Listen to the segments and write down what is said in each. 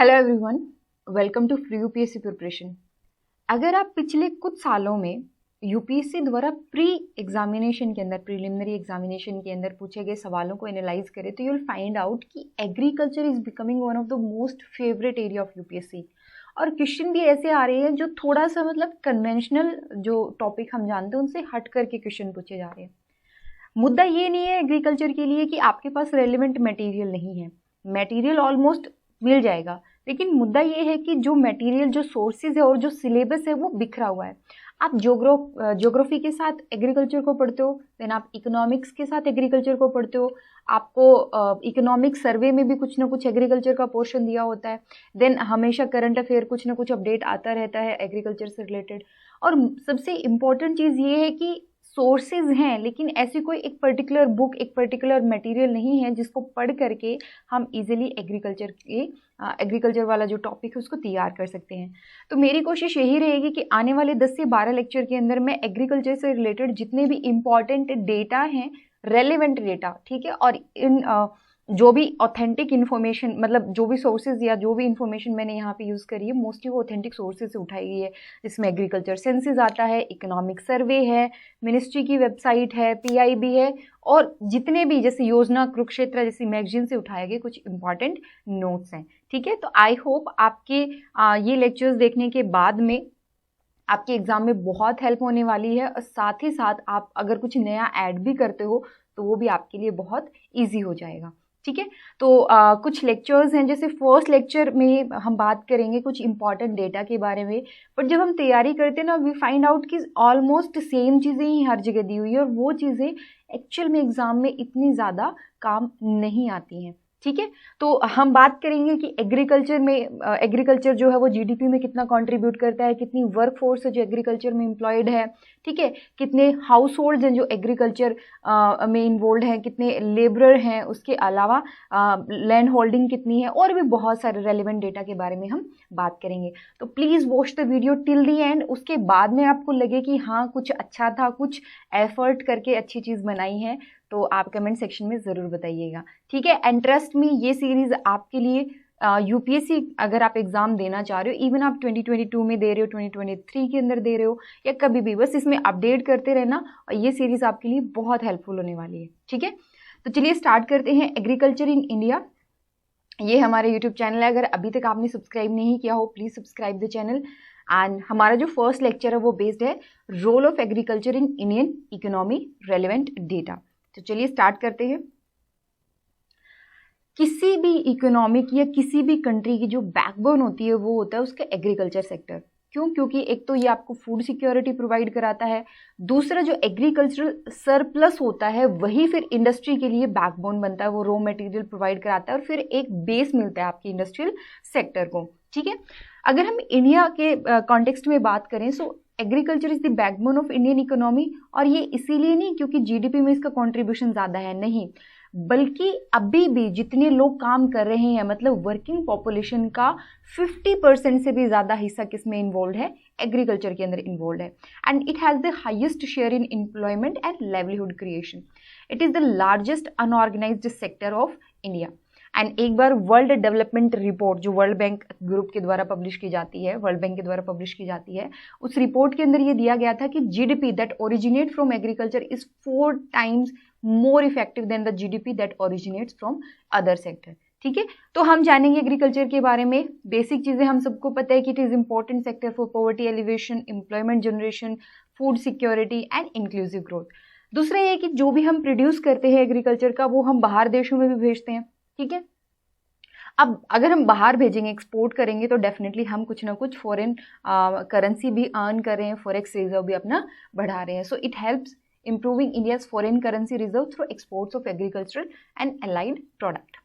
Hello everyone, welcome to free UPSC preparation. अगर आप पिछले कुछ सालों में यूपीएससी द्वारा प्री एग्जामिनेशन के अंदर, प्रीलिमिनरी एग्जामिनेशन के अंदर पूछे गए सवालों को एनालाइज करें तो यू विल फाइंड आउट कि agriculture is becoming one of the most favourite area of UPSC. और क्वेश्चन भी ऐसे आ रहे हैं जो थोड़ा सा मतलब कन्वेंशनल जो टॉपिक हम जानते हैं उनसे हट करके क्वेश्चन पूछे जा रहे हैं। मुद्दा ये नहीं है एग्रीकल्चर के लिए कि आपके पास रेलिवेंट मटेरियल नहीं है, मटेरियल ऑलमोस्ट मिल जाएगा, लेकिन मुद्दा ये है कि जो मटेरियल, जो सोर्सेज है और जो सिलेबस है वो बिखरा हुआ है। आप ज्योग्राफी के साथ एग्रीकल्चर को पढ़ते हो, देन आप इकोनॉमिक्स के साथ एग्रीकल्चर को पढ़ते हो, आपको इकोनॉमिक सर्वे में भी कुछ ना कुछ एग्रीकल्चर का पोर्शन दिया होता है, देन हमेशा करंट अफेयर कुछ ना कुछ अपडेट आता रहता है एग्रीकल्चर से रिलेटेड। और सबसे इम्पॉर्टेंट चीज़ ये है कि सोर्सेज हैं, लेकिन ऐसी कोई एक पर्टिकुलर बुक, एक पर्टिकुलर मटेरियल नहीं है जिसको पढ़ करके हम इजीली एग्रीकल्चर वाला जो टॉपिक है उसको तैयार कर सकते हैं। तो मेरी कोशिश यही रहेगी कि आने वाले 10 से 12 लेक्चर के अंदर मैं एग्रीकल्चर से रिलेटेड जितने भी इम्पॉर्टेंट डेटा हैं, रेलेवेंट डेटा, ठीक है, और इन जो भी ऑथेंटिक इन्फॉर्मेशन, मतलब जो भी सोर्सेज या जो भी इन्फॉर्मेशन मैंने यहाँ पे यूज़ करी है मोस्टली वो ऑथेंटिक सोर्सेज से उठाई गई है, जिसमें एग्रीकल्चर सेंसस आता है, इकोनॉमिक सर्वे है, मिनिस्ट्री की वेबसाइट है, पीआईबी है, और जितने भी जैसे योजना कुरुक्षेत्र जैसी मैगजीन से उठाए गए कुछ इंपॉर्टेंट नोट्स हैं। ठीक है, तो आई होप आपके ये लेक्चर्स देखने के बाद में आपके एग्जाम में बहुत हेल्प होने वाली है, और साथ ही साथ आप अगर कुछ नया ऐड भी करते हो तो वो भी आपके लिए बहुत ईजी हो जाएगा। ठीक है, तो कुछ लेक्चर्स हैं, जैसे फर्स्ट लेक्चर में हम बात करेंगे कुछ इंपॉर्टेंट डेटा के बारे में, बट जब हम तैयारी करते हैं ना वी फाइंड आउट कि ऑलमोस्ट सेम चीज़ें ही हर जगह दी हुई है और वो चीज़ें एक्चुअल में एग्जाम में इतनी ज़्यादा काम नहीं आती हैं। ठीक है, तो हम बात करेंगे कि एग्रीकल्चर जो है वो जीडीपी में कितना कंट्रीब्यूट करता है, कितनी वर्क फोर्स है जो एग्रीकल्चर में एम्प्लॉयड है, ठीक है, कितने हाउस होल्ड्स हैं जो एग्रीकल्चर में इन्वॉल्व हैं, कितने लेबरर हैं, उसके अलावा लैंड होल्डिंग कितनी है, और भी बहुत सारे रेलिवेंट डेटा के बारे में हम बात करेंगे। तो please watch the video till the and. उसके बाद में आपको लगे कि हाँ कुछ अच्छा था, कुछ एफर्ट करके अच्छी चीज़ बनाई है, तो आप कमेंट सेक्शन में ज़रूर बताइएगा। ठीक है, एंड ट्रस्ट मी ये सीरीज़ आपके लिए यूपीएससी अगर आप एग्ज़ाम देना चाह रहे हो, इवन आप 2022 में दे रहे हो, 2023 के अंदर दे रहे हो, या कभी भी, बस इसमें अपडेट करते रहना और ये सीरीज़ आपके लिए बहुत हेल्पफुल होने वाली है। ठीक है, तो चलिए स्टार्ट करते हैं। एग्रीकल्चर इन इंडिया, ये हमारे यूट्यूब चैनल है। अगर अभी तक आपने सब्सक्राइब नहीं किया हो please subscribe the channel. And हमारा जो फर्स्ट लेक्चर है वो बेस्ड है role of agriculture in Indian economy, relevant data. तो चलिए स्टार्ट करते हैं। किसी भी इकोनॉमी की या किसी भी कंट्री की जो बैकबोन होती है वो होता है उसका एग्रीकल्चर सेक्टर। क्यों? क्योंकि एक तो ये आपको फूड सिक्योरिटी प्रोवाइड कराता है, दूसरा जो एग्रीकल्चरल सरप्लस होता है वही फिर इंडस्ट्री के लिए बैकबोन बनता है, वो रॉ मटेरियल प्रोवाइड कराता है और फिर एक बेस मिलता है आपके इंडस्ट्रियल सेक्टर को। ठीक है, अगर हम इंडिया के कॉन्टेक्स्ट में बात करें सो agriculture is the backbone of Indian economy, और ये इसीलिए नहीं क्योंकि जीडीपी में इसका कंट्रीब्यूशन ज़्यादा है, नहीं, बल्कि अभी भी जितने लोग काम कर रहे हैं, मतलब वर्किंग पॉपुलेशन का 50% से भी ज़्यादा हिस्सा किसमें इन्वॉल्व है, एग्रीकल्चर के अंदर इन्वॉल्व है। And it has the highest share in employment and livelihood creation. It is the largest unorganised sector of India. And एक बार वर्ल्ड डेवलपमेंट रिपोर्ट जो वर्ल्ड बैंक ग्रुप के द्वारा पब्लिश की जाती है, वर्ल्ड बैंक के द्वारा पब्लिश की जाती है, उस रिपोर्ट के अंदर ये दिया गया था कि GDP that originate from agriculture is 4 times more effective than the GDP that originates from other sector. ठीक है, तो हम जानेंगे एग्रीकल्चर के बारे में। बेसिक चीज़ें हम सबको पता है कि it is important sector for poverty alleviation, employment generation, food security and inclusive growth. दूसरा ये कि जो भी हम प्रोड्यूस करते हैं एग्रीकल्चर का वो हम बाहर देशों में भी भेजते हैं। ठीक है, अब अगर हम बाहर भेजेंगे, एक्सपोर्ट करेंगे, तो डेफिनेटली हम कुछ ना कुछ फॉरेन करेंसी भी अर्न कर रहे हैं, फॉरेक्स रिजर्व भी अपना बढ़ा रहे हैं। So it helps improving India's foreign currency reserve through exports of agricultural and allied product।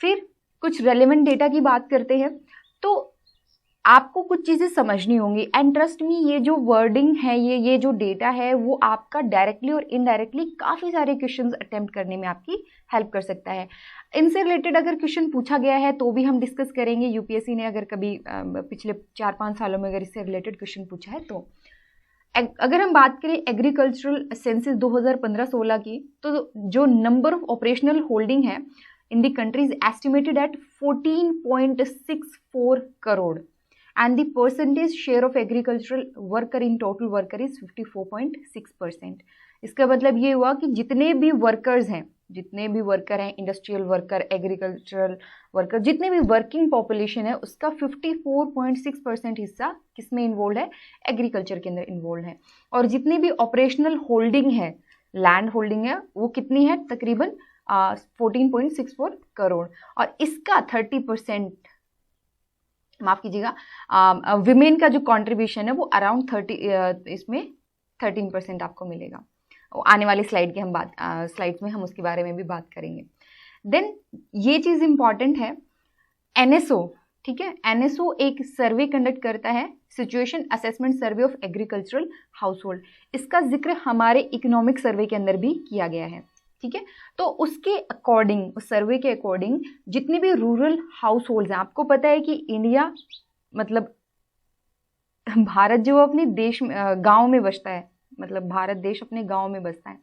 फिर कुछ relevant data की बात करते हैं, तो आपको कुछ चीज़ें समझनी होंगी। एंड ट्रस्ट मी, ये जो वर्डिंग है, ये जो डेटा है वो आपका डायरेक्टली और इनडायरेक्टली काफ़ी सारे क्वेश्चंस अटेम्प्ट करने में आपकी हेल्प कर सकता है। इनसे रिलेटेड अगर क्वेश्चन पूछा गया है तो भी हम डिस्कस करेंगे। यूपीएससी ने अगर कभी पिछले 4-5 सालों में अगर इससे रिलेटेड क्वेश्चन पूछा है तो। अगर हम बात करें एग्रीकल्चरल सेंसस 2015-16 की, तो जो नंबर ऑफ ऑपरेशनल होल्डिंग है in the country is estimated at 14.64 crore and the percentage share of agricultural worker in total worker is 54.6%. इसका मतलब ये हुआ कि जितने भी वर्कर हैं, इंडस्ट्रियल वर्कर, एग्रीकल्चरल वर्कर, जितने भी वर्किंग पॉपुलेशन है उसका 54.6% हिस्सा किसमें इन्वॉल्व है, एग्रीकल्चर के अंदर इन्वॉल्व है। और जितनी भी ऑपरेशनल होल्डिंग है, लैंड होल्डिंग है, वो कितनी है, तकरीबन 14.64 करोड़। और इसका 30%, माफ कीजिएगा, विमेन का जो कंट्रीब्यूशन है वो अराउंड 13% आपको मिलेगा। आने वाली स्लाइड स्लाइड्स में हम उसके बारे में भी बात करेंगे। देन ये चीज़ इंपॉर्टेंट है, एनएसओ, ठीक है, एनएसओ एक सर्वे कंडक्ट करता है, situation assessment survey of agricultural household. इसका जिक्र हमारे इकोनॉमिक सर्वे के अंदर भी किया गया है, ठीक है। तो उसके अकॉर्डिंग, उस सर्वे के अकॉर्डिंग जितने भी रूरल हाउस होल्ड हैं, आपको पता है कि इंडिया मतलब भारत जो अपने देश में गाँव में बसता है, मतलब भारत देश अपने गाँव में बसता है।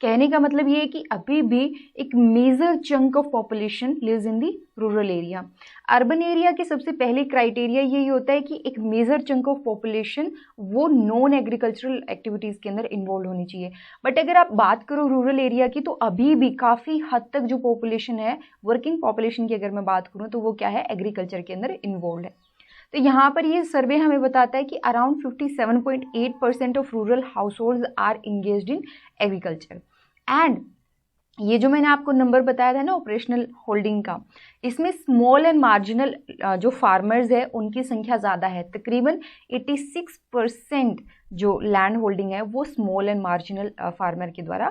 कहने का मतलब ये है कि अभी भी एक major chunk of population lives in the rural area. Urban area के सबसे पहले क्राइटेरिया यही होता है कि एक मेजर चंक ऑफ पॉपुलेशन वो नॉन एग्रीकल्चरल एक्टिविटीज़ के अंदर इन्वॉल्व होनी चाहिए। बट अगर आप बात करो रूरल एरिया की, तो अभी भी काफ़ी हद तक जो पॉपुलेशन है, वर्किंग पॉपुलेशन की अगर मैं बात करूँ तो वो क्या है, एग्रीकल्चर के अंदर इन्वॉल्व है। तो यहाँ पर ये सर्वे हमें बताता है कि around 57.8% of rural household are engaged in agriculture. And ये जो मैंने आपको नंबर बताया था ना ऑपरेशनल होल्डिंग का, इसमें स्मॉल एंड मार्जिनल जो फार्मर्स है उनकी संख्या ज़्यादा है। तकरीबन 86% जो लैंड होल्डिंग है वो स्मॉल एंड मार्जिनल फार्मर के द्वारा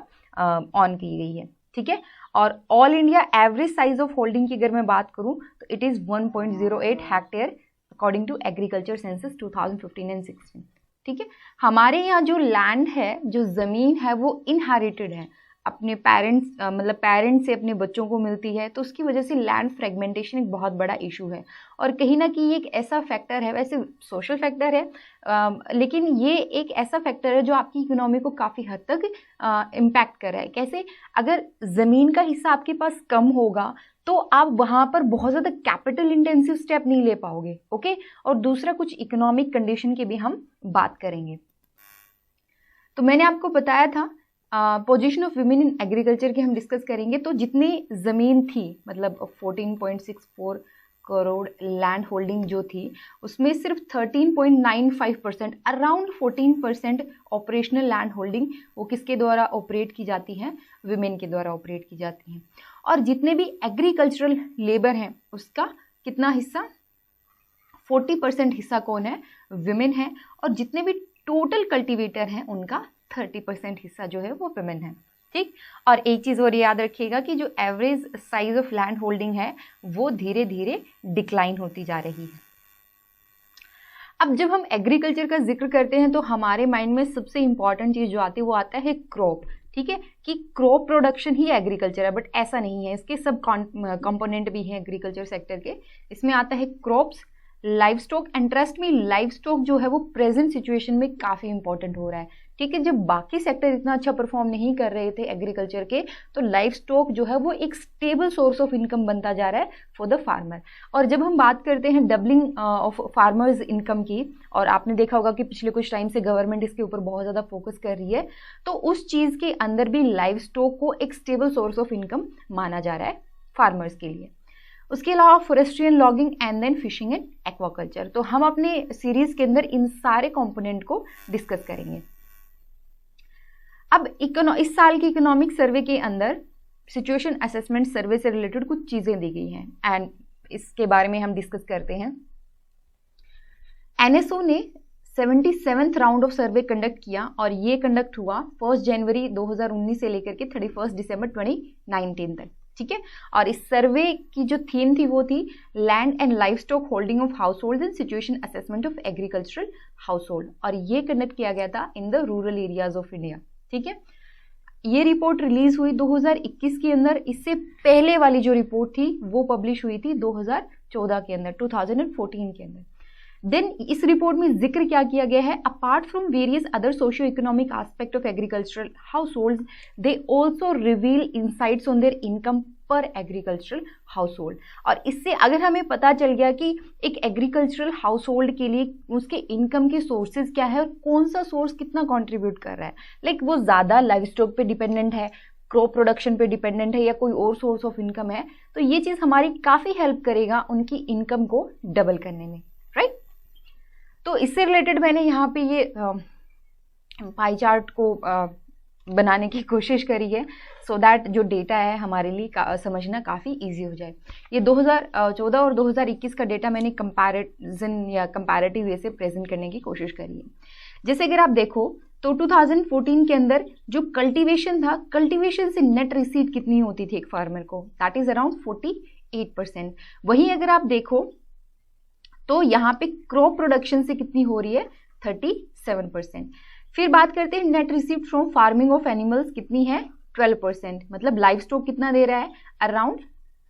ऑन की गई है, ठीक है। और all India average size of holding की अगर मैं बात करूँ तो it is 1.08 hectare according to agriculture census 2015 and 16, ठीक है। हमारे यहाँ जो लैंड है, जो ज़मीन है, वो इनहेरिटेड है, अपने पेरेंट्स मतलब पेरेंट्स से अपने बच्चों को मिलती है, तो उसकी वजह से लैंड फ्रेगमेंटेशन एक बहुत बड़ा इशू है। और कहीं ना कहीं एक ऐसा फैक्टर है, वैसे सोशल फैक्टर है, लेकिन ये एक ऐसा फैक्टर है जो आपकी इकोनॉमी को काफ़ी हद तक इम्पैक्ट कर रहा है। कैसे, अगर ज़मीन का हिस्सा आपके पास कम होगा तो आप वहाँ पर बहुत ज़्यादा कैपिटल इंटेंसिव स्टेप नहीं ले पाओगे, ओके। और दूसरा, कुछ इकोनॉमिक कंडीशन की भी हम बात करेंगे। तो मैंने आपको बताया था position of women in agriculture की हम डिस्कस करेंगे। तो जितनी ज़मीन थी, मतलब 14.64 करोड़ लैंड होल्डिंग जो थी, उसमें सिर्फ 13.95%, अराउंड 14% ऑपरेशनल लैंड होल्डिंग वो किसके द्वारा ऑपरेट की जाती हैं, वुमेन के द्वारा ऑपरेट की जाती हैं। और जितने भी एग्रीकल्चरल लेबर हैं उसका कितना हिस्सा, 40% हिस्सा कौन है, वुमेन है। और जितने भी टोटल कल्टीवेटर हैं उनका 30% हिस्सा जो है वो वुमेन है, ठीक। और एक चीज़ और याद रखिएगा कि जो average size of land holding है वो धीरे धीरे डिक्लाइन होती जा रही है। अब जब हम एग्रीकल्चर का जिक्र करते हैं तो हमारे माइंड में सबसे इंपॉर्टेंट चीज़ जो आती है वो आता है क्रॉप, ठीक है, कि क्रॉप प्रोडक्शन ही एग्रीकल्चर है। बट ऐसा नहीं है, इसके सब कंपोनेंट भी हैं एग्रीकल्चर सेक्टर के। इसमें आता है crops, live stock. And trust में लाइव स्टॉक जो है वो प्रेजेंट सिचुएशन में काफ़ी इंपॉर्टेंट हो रहा है, ठीक है। जब बाकी सेक्टर इतना अच्छा परफॉर्म नहीं कर रहे थे एग्रीकल्चर के, तो लाइव स्टॉक जो है वो एक स्टेबल सोर्स ऑफ इनकम बनता जा रहा है फॉर द फार्मर। और जब हम बात करते हैं डबलिंग ऑफ फार्मर्स इनकम की, और आपने देखा होगा कि पिछले कुछ टाइम से गवर्नमेंट इसके ऊपर बहुत ज़्यादा फोकस कर रही है, तो उस चीज़ के अंदर भी लाइव स्टॉक को एक स्टेबल सोर्स ऑफ इनकम माना जा रहा है फार्मर्स के लिए। उसके अलावा forestry and logging and then fishing and aquaculture. तो हम अपने सीरीज के अंदर इन सारे कंपोनेंट को डिस्कस करेंगे। अब इस साल की इकोनॉमिक सर्वे के अंदर सिचुएशन असेसमेंट सर्वे से रिलेटेड कुछ चीज़ें दी गई हैं एंड इसके बारे में हम डिस्कस करते हैं। एनएसओ ने 77th round of survey conduct किया और ये कंडक्ट हुआ 1 जनवरी 2019 से लेकर के 31 दिसंबर 2019 तक, ठीक है। और इस सर्वे की जो थीम थी वो थी land and live stock holding of house hold and situation assessment of agricultural house hold, और ये कंडक्ट किया गया था in the rural areas of India, ठीक है। ये रिपोर्ट रिलीज हुई 2021 के अंदर। इससे पहले वाली जो रिपोर्ट थी वो पब्लिश हुई थी 2014 के अंदर, 2014 के अंदर। देन इस रिपोर्ट में जिक्र क्या किया गया है, apart from various other socio economic aspect of agricultural house hold, they also reveal insights on their income पर एग्रीकल्चरल हाउस होल्ड। और इससे अगर हमें पता चल गया कि एक एग्रीकल्चरल हाउस होल्ड के लिए उसके इनकम के सोर्सेज क्या है और कौन सा सोर्स कितना कंट्रीब्यूट कर रहा है, लाइक वो ज़्यादा लाइव स्टॉक पे डिपेंडेंट है, क्रॉप प्रोडक्शन पे डिपेंडेंट है या कोई और सोर्स ऑफ इनकम है, तो ये चीज़ हमारी काफ़ी हेल्प करेगा उनकी इनकम को डबल करने में, राइट। तो इससे रिलेटेड मैंने यहाँ पे ये पाई चार्ट को बनाने की कोशिश करी है सो दैट जो डेटा है हमारे लिए समझना काफ़ी इजी हो जाए। ये 2014 और 2021 का डेटा मैंने कंपैरिजन या कंपैरेटिव वे से प्रेजेंट करने की कोशिश करी है। जैसे अगर आप देखो तो 2014 के अंदर जो कल्टीवेशन था, कल्टीवेशन से नेट रिसीव कितनी होती थी एक फार्मर को, दैट इज अराउंड 48%। वहीं अगर आप देखो तो यहाँ पे क्रॉप प्रोडक्शन से कितनी हो रही है, 37%। फिर बात करते हैं net received from farming of animals कितनी है, 12%, मतलब लाइव स्टॉक कितना दे रहा है, around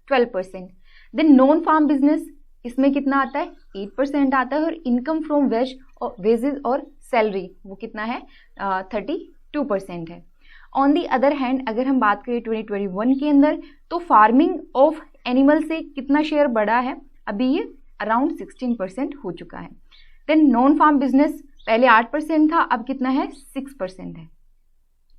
12%। Then non farm business, इसमें कितना आता है, 8% आता है। और इनकम फ्रॉम वेजेस और सैलरी वो कितना है, 32% है। ऑन दी अदर हैंड अगर हम बात करें 2021 के अंदर तो फार्मिंग ऑफ एनिमल से कितना शेयर बढ़ा है, अभी ये अराउंड 16% हो चुका है। देन नॉन फार्म बिजनेस पहले 8% था, अब कितना है, 6% है।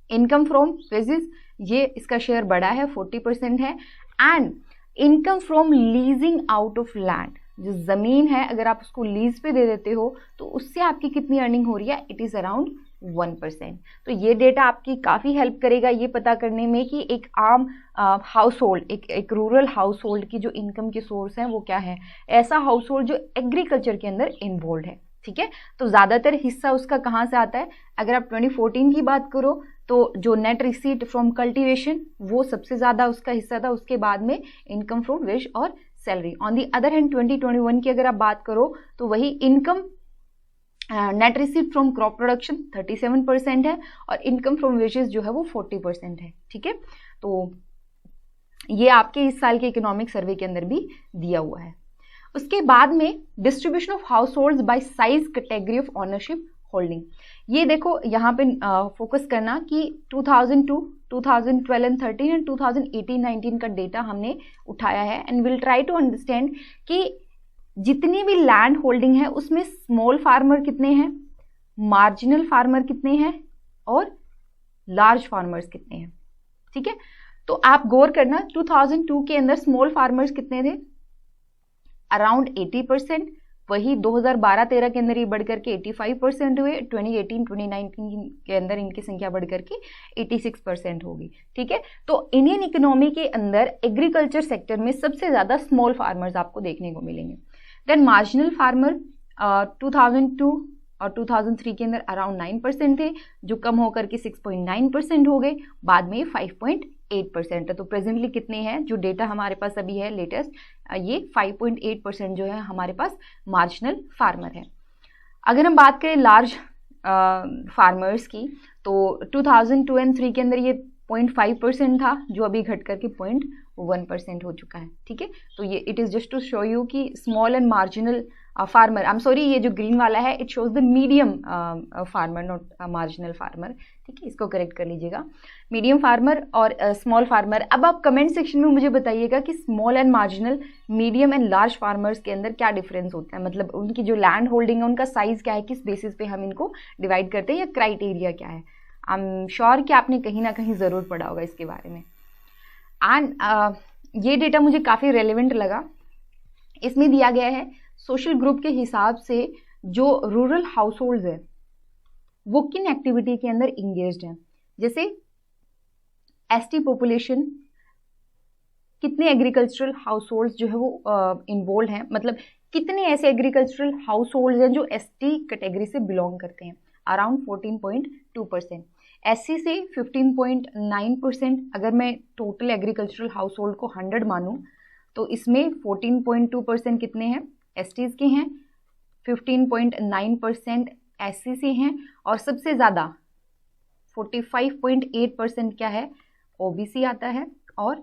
इनकम फ्रॉम वेजेस ये इसका शेयर बढ़ा है, 40% है। And income from leasing out of land, जो ज़मीन है अगर आप उसको लीज पे दे देते हो तो उससे आपकी कितनी अर्निंग हो रही है, इट इज़ अराउंड 1%। तो ये डेटा आपकी काफ़ी हेल्प करेगा ये पता करने में कि एक आम हाउस होल्ड, एक रूरल हाउस होल्ड की जो इनकम के सोर्स हैं वो क्या है, ऐसा हाउस होल्ड जो एग्रीकल्चर के अंदर इन्वॉल्व है, ठीक है। तो ज़्यादातर हिस्सा उसका कहाँ से आता है, अगर आप 2014 की बात करो तो जो नेट रिसीट फ्रॉम कल्टीवेशन वो सबसे ज़्यादा उसका हिस्सा था, उसके बाद में इनकम फ्रॉम वेज और salary. On the other hand 2021 की अगर आप बात करो तो वही income net receipt from crop production 37% है और इनकम फ्रॉम वेजेस जो है वो 40% है, ठीक है। तो ये आपके इस साल के इकोनॉमिक सर्वे के अंदर भी दिया हुआ है। उसके बाद में distribution of house hold by size category of ownership holding, ये देखो यहाँ पे फोकस करना कि 2002, 2012 एंड 13 एंड 2018-19 का डेटा हमने उठाया है and will try to understand कि जितनी भी लैंड होल्डिंग है उसमें स्मॉल फार्मर कितने हैं, मार्जिनल फार्मर कितने हैं और लार्ज फार्मर्स कितने हैं, ठीक है। तो आप गौर करना 2002 के अंदर स्मॉल फार्मर्स कितने थे, अराउंड 80%, वही 2012-13 के अंदर ये बढ़ करके 85% हुए, 2018-2019 के अंदर इनकी संख्या बढ़ करके 86% होगी, ठीक है। तो इंडियन इकोनॉमी के अंदर एग्रीकल्चर सेक्टर में सबसे ज़्यादा स्मॉल फार्मर्स आपको देखने को मिलेंगे। देन मार्जिनल फार्मर 2002 और 2003 के अंदर अराउंड 9% थे, जो कम होकर के 6.9% हो गए, बाद में 5.8% है। तो प्रेजेंटली कितने हैं, जो डेटा हमारे पास अभी है लेटेस्ट, ये 5.8% जो है हमारे पास मार्जिनल फार्मर है। अगर हम बात करें लार्ज फार्मर्स की तो 2002 एंड 3 के अंदर ये 0.5% था, जो अभी घट करके 0.1% हो चुका है, ठीक है। तो ये it is just to show you कि small and marginal farmer, I am sorry ये जो ग्रीन वाला है it shows the medium farmer not marginal farmer, ठीक है, इसको करेक्ट कर लीजिएगा, मीडियम फार्मर और स्मॉल फार्मर। अब आप कमेंट सेक्शन में मुझे बताइएगा कि small and marginal, medium and large farmers के अंदर क्या डिफरेंस होता है, मतलब उनकी जो लैंड होल्डिंग है उनका साइज क्या है, किस बेसिस पे हम इनको डिवाइड करते हैं या क्राइटेरिया क्या है। आई एम श्योर कि आपने कहीं ना कहीं ज़रूर पढ़ा होगा इसके बारे में। एंड ये डेटा मुझे काफ़ी रेलिवेंट लगा। इसमें दिया गया है सोशल ग्रुप के हिसाब से जो रूरल हाउस होल्ड्स है वो किन एक्टिविटी के अंदर इंगेज्ड हैं, जैसे एसटी पॉपुलेशन, कितने एग्रीकल्चरल हाउस होल्ड्स जो है वो इन्वॉल्व हैं, मतलब कितने ऐसे एग्रीकल्चरल हाउस होल्ड्स हैं जो एसटी कैटेगरी से बिलोंग करते हैं, अराउंड 14.2%, एससी से 15.9%। अगर मैं टोटल एग्रीकल्चरल हाउस होल्ड को 100 मानूं तो इसमें 14.2% कितने हैं, एसटीज के हैं, 15.9% एससी से हैं और सबसे ज़्यादा 45.8% क्या है, ओबीसी आता है और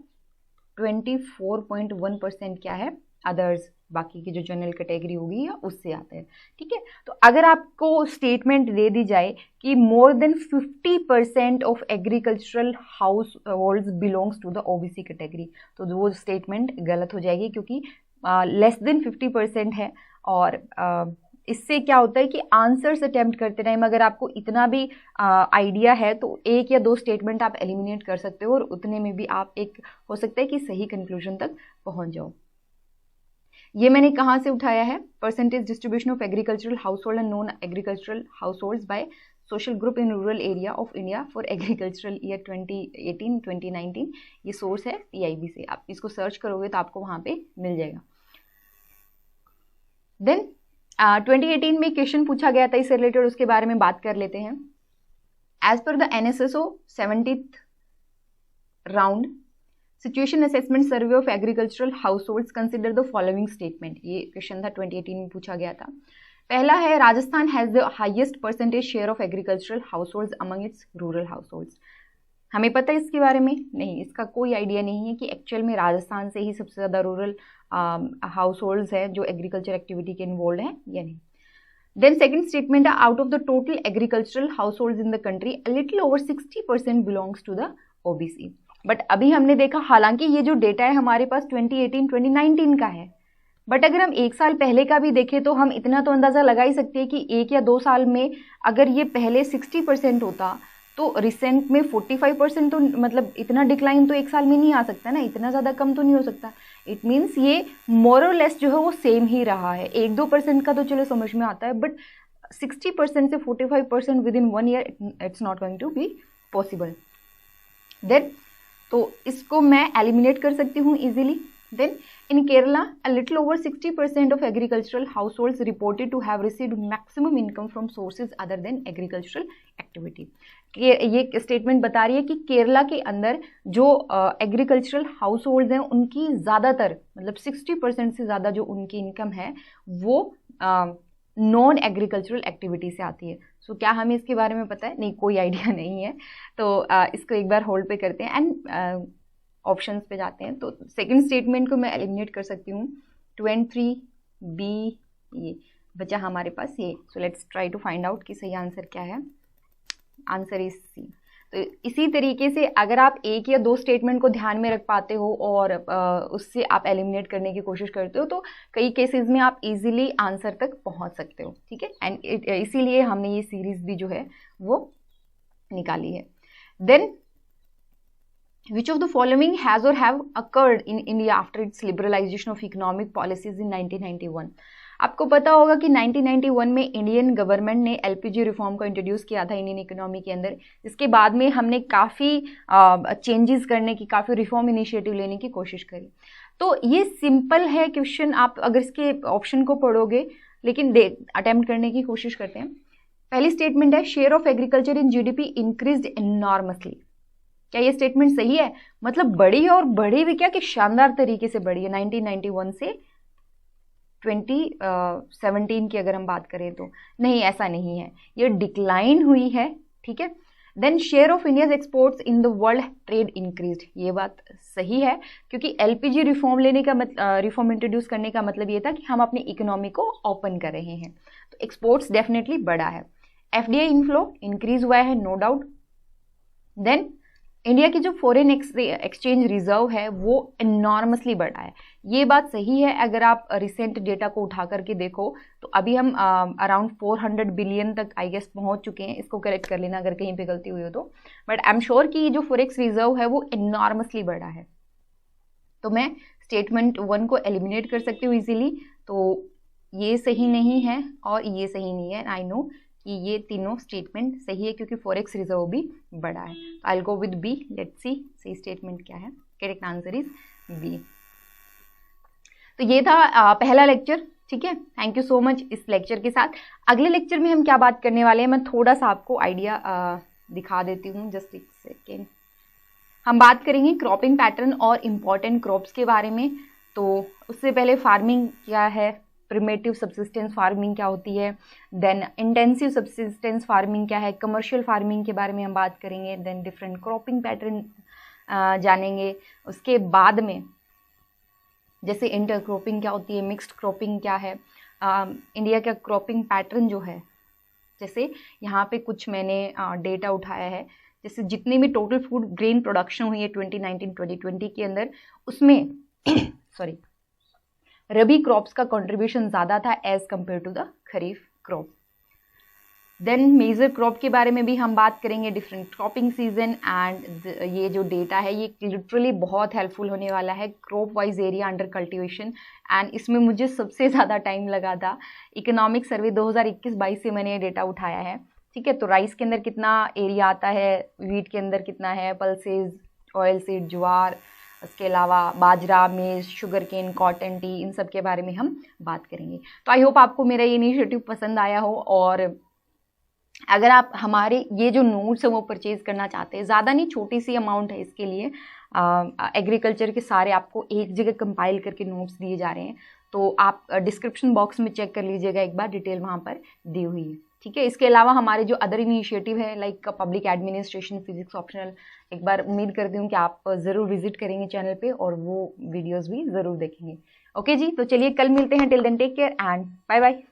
24.1% क्या है, अदर्स, बाकी की जो जनरल कैटेगरी होगी या उससे आते हैं, ठीक है। तो अगर आपको स्टेटमेंट दे दी जाए कि more than 50% of agricultural households belongs to the OBC category, तो वो स्टेटमेंट गलत हो जाएगी, क्योंकि लेस देन 50% है। और इससे क्या होता है कि आंसर्स अटेम्प्ट करते टाइम अगर आपको इतना भी आइडिया है तो एक या दो स्टेटमेंट आप एलिमिनेट कर सकते हो और उतने में भी आप एक हो सकता है कि सही कंक्लूजन तक पहुंच जाओ। ये मैंने कहाँ से उठाया है? Percentage distribution of agricultural house hold and non agricultural house holds by social group in rural area of India for agricultural year 2018-2019। ये सोर्स है PIB से, आप इसको सर्च करोगे तो आपको वहां पे मिल जाएगा। देन 2018 में क्वेश्चन पूछा गया था इससे रिलेटेड, उसके बारे में बात कर लेते हैं। As per the NSSO 70th round situation assessment survey of agricultural households consider the following statement. ये क्वेश्चन था 2018 में पूछा गया था। पहला है Rajasthan has the highest percentage share of agricultural households among its rural households. हमें पता है इसके बारे में? नहीं, इसका कोई आइडिया नहीं है कि एक्चुअल में राजस्थान से ही सबसे ज़्यादा रूरल हाउस होल्ड्स है जो एग्रीकल्चर एक्टिविटी के इन्वॉल्व हैं या नहीं। देन सेकंड स्टेटमेंट है out of the total agricultural households in the country a little over 60% belongs to the OBC। But अभी हमने देखा, हालांकि ये जो डेटा है हमारे पास 2018-2019 का है, बट अगर हम एक साल पहले का भी देखें तो हम इतना तो अंदाज़ा लगा ही सकते हैं कि 1 या 2 साल में अगर ये पहले 60% होता तो रिसेंट में 45%, तो मतलब इतना डिक्लाइन तो एक साल में नहीं आ सकता ना, इतना ज़्यादा कम तो नहीं हो सकता। इट मीन्स ये मोर और लेस जो है वो सेम ही रहा है। 1-2% का तो चलो समझ में आता है, बट 60% से 45% within 1 year it's not going to be possible. Then तो इसको मैं एलिमिनेट कर सकती हूँ easily. Then in Kerala, a little over 60% of agricultural households reported to have received maximum income from sources other than agricultural activity। ये statement बता रही है कि केरला के अंदर जो एग्रीकल्चरल हाउस होल्ड्स हैं उनकी ज़्यादातर मतलब 60% से ज़्यादा जो उनकी इनकम है वो नॉन एग्रीकल्चरल एक्टिविटी से आती है। सो क्या हमें इसके बारे में पता है? नहीं, कोई आइडिया नहीं है। तो इसको एक बार होल्ड पे करते हैं एंड ऑप्शंस पे जाते हैं। तो सेकंड स्टेटमेंट को मैं एलिमिनेट कर सकती हूँ। 2 and 3 B, ये बचा हमारे पास ये। So let's try to find out कि सही आंसर क्या है। Answer is C। तो इसी तरीके से अगर आप 1 या 2 स्टेटमेंट को ध्यान में रख पाते हो और उससे आप एलिमिनेट करने की कोशिश करते हो तो कई केसेस में आप इजीली आंसर तक पहुंच सकते हो, ठीक है। एंड इसीलिए हमने ये सीरीज भी जो है वो निकाली है। Then Which of the following has or have occurred in India after its liberalization of economic policies in 1991? आपको पता होगा कि 1991 में इंडियन गवर्नमेंट ने LPG रिफॉर्म को इंट्रोड्यूस किया था इंडियन इकोनॉमी के अंदर, जिसके बाद में हमने काफ़ी चेंजेस करने की, काफ़ी रिफॉर्म इनिशिएटिव लेने की कोशिश करी। तो ये सिंपल है क्वेश्चन, आप अगर इसके ऑप्शन को पढ़ोगे, लेकिन अटेम्प्ट करने की कोशिश करते हैं। पहली स्टेटमेंट है share of agriculture in GDP increased enormously. क्या ये स्टेटमेंट सही है? मतलब बढ़ी है, और बढ़ी भी क्या कि शानदार तरीके से बढ़ी है। 1991 से 2017 की अगर हम बात करें तो नहीं, ऐसा नहीं है, ये डिक्लाइन हुई है, ठीक है। Then share of India's exports in the world trade increased, ये बात सही है, क्योंकि LPG रिफॉर्म लेने का रिफॉर्म इंट्रोड्यूस करने का मतलब ये था कि हम अपनी इकोनॉमी को ओपन कर रहे हैं, तो एक्सपोर्ट्स डेफिनेटली बढ़ा है। FDI इनफ्लो इंक्रीज हुआ है, नो डाउट। देन इंडिया की जो फॉरेन एक्सचेंज रिजर्व है वो एनॉर्मसली बढ़ा है, ये बात सही है। अगर आप रिसेंट डेटा को उठा करके देखो तो अभी हम अराउंड 400 बिलियन तक आई गेस पहुंच चुके हैं। इसको करेक्ट कर लेना अगर कहीं पे गलती हुई हो तो, बट आई एम श्योर कि जो फॉरेक्स रिजर्व है वो एनॉर्मसली बढ़ा है। तो मैं स्टेटमेंट 1 को एलिमिनेट कर सकती हूँ इजीली। तो ये सही नहीं है और ये सही नहीं है। आई नो कि ये तीनों स्टेटमेंट सही है क्योंकि फॉरेक्स रिजर्व भी बढ़ा है। तो I will go with B। Let's see सही स्टेटमेंट क्या है। Correct answer is B। तो ये था पहला लेक्चर, ठीक है। थैंक यू सो मच इस लेक्चर के साथ। अगले लेक्चर में हम क्या बात करने वाले हैं, मैं थोड़ा सा आपको आइडिया दिखा देती हूँ, जस्ट एक सेकेंड। हम बात करेंगे क्रॉपिंग पैटर्न और इम्पॉर्टेंट क्रॉप्स के बारे में। तो उससे पहले फार्मिंग क्या है, प्रिमेटिव सब्सिस्टेंस फार्मिंग क्या होती है, देन इंटेंसिव सब्सिस्टेंस फार्मिंग क्या है, कमर्शियल फार्मिंग के बारे में हम बात करेंगे, देन डिफरेंट क्रॉपिंग पैटर्न जानेंगे। उसके बाद में जैसे इंटरक्रॉपिंग क्या होती है, मिक्स्ड क्रॉपिंग क्या है, इंडिया का क्रॉपिंग पैटर्न जो है, जैसे यहाँ पे कुछ मैंने डेटा उठाया है, जैसे जितनी भी टोटल फूड ग्रेन प्रोडक्शन हुई है 2019-2020 के अंदर, उसमें सॉरी रबी क्रॉप्स का कंट्रीब्यूशन ज़्यादा था as compared to the kharif crop. Then major crop के बारे में भी हम बात करेंगे, डिफरेंट क्रॉपिंग सीजन, एंड ये जो डेटा है ये लिटरली बहुत हेल्पफुल होने वाला है crop wise area under cultivation. And इसमें मुझे सबसे ज़्यादा टाइम लगा था, इकोनॉमिक सर्वे 2021-22 से मैंने ये डेटा उठाया है। ठीक है, तो राइस के अंदर कितना एरिया आता है, वीट के अंदर कितना है, पल्सेज, ऑयल सीड, ज्वार, उसके अलावा बाजरा, मेज, शुगर केन, कॉटन, टी, इन सब के बारे में हम बात करेंगे। तो आई होप आपको मेरा ये इनिशिएटिव पसंद आया हो, और अगर आप हमारे ये जो नोट्स है वो परचेज करना चाहते हैं, ज़्यादा नहीं, छोटी सी अमाउंट है इसके लिए, एग्रीकल्चर के सारे आपको एक जगह कंपाइल करके नोट्स दिए जा रहे हैं, तो आप डिस्क्रिप्शन बॉक्स में चेक कर लीजिएगा, एक बार डिटेल वहाँ पर दी हुई है। ठीक है, इसके अलावा हमारे जो अदर इनिशिएटिव है like public administration, physics optional, एक बार उम्मीद करती हूँ कि आप ज़रूर विजिट करेंगे चैनल पे और वो वीडियोज़ भी ज़रूर देखेंगे। ओके जी, तो चलिए कल मिलते हैं, till then take care and bye bye.